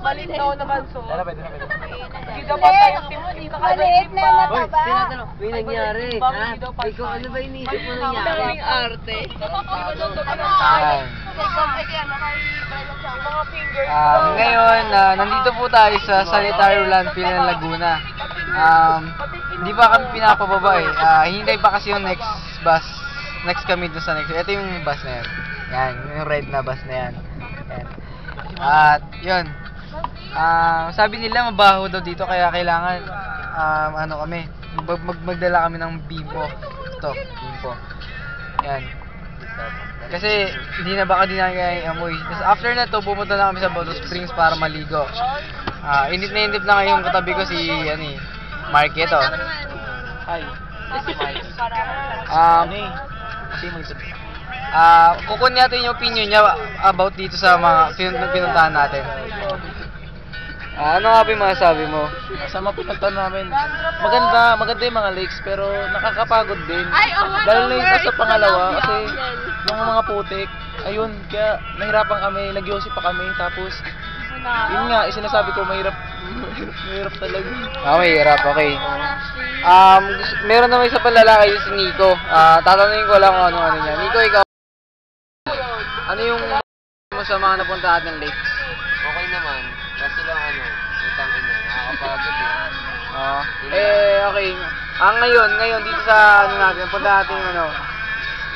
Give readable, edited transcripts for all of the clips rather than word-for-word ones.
Malinaw naman, so. Pwede na. Hindi dapat tayong team. Maliit na yung mataba. May nangyari, ha? Ikaw, ano ba inisip mo nangyari? Daming arte. Ngayon, nandito po tayo sa Sanitary Landfill ng Laguna. Hindi pa kami pinapababa eh. Hintay pa kasi yung next bus. Next kami doon sa next. Ito yung bus na yan. Yan, yung red na bus na yan. Yan. At yun. Sabi nila mabaho daw dito kaya kailangan ano kami, magdala kami ng bimbo. Ito, bimbo. Yan. Kasi hindi na baka dinagay yung amoy. Tapos after na to, pumunta na kami sa Boto Springs para maligo. Init na ngayong katabi ko si Mark ito. Hi. Kukunin natin yung opinion niya about dito sa mga pinuntahan natin. Ano nga ba yung masasabi mo? Sa mga pinuntahan namin, maganda yung mga lakes pero nakakapagod din. Lalo na yung sa pangalawa kasi yung mga putik, ayun, kaya nahirapan kami, nag-yosi pa kami, tapos yun nga, sinasabi ko mahirap talaga. Mahirap, okay. Meron naman isa pa lalaki si Nico. Tatanungin ko lang kung ano niya. Nico, ikaw, ano yung mo sa mga napuntahan ng lakes? Okay naman. Kasi lang utang ina. Nakakapagod Okay. Ngayon dito sa natin, punta natin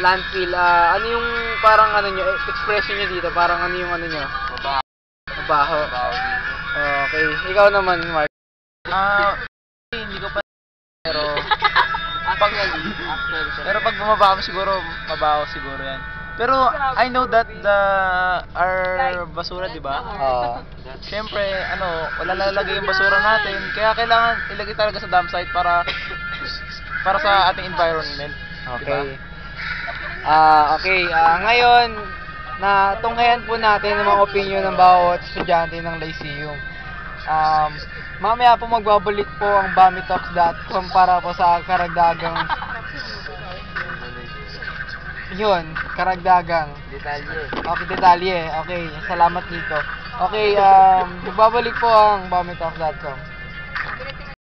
landfill. Ano yung parang nyo, expression nyo dito? Parang ano yung nyo? Mabaho. Okay. Ikaw naman, Mark. Hindi ko pa pero pag bumaba kami siguro, mabaho siguro yan. Pero I know that our basura, di ba? Siyempre, wala lalagay yung basura natin, kaya kailangan ilagay talaga sa dump site para sa ating environment. Okay. Okay. Ngayon, tunghayan po natin ang mga opinion ng bawat estudyante ng Lyceum. Mamaya po magbabalik po ang BamiTalks.com para po sa karagdagang Detalye. Okay, detalye. Okay, salamat dito. Okay, magbabalik po ang BamiTalks.com.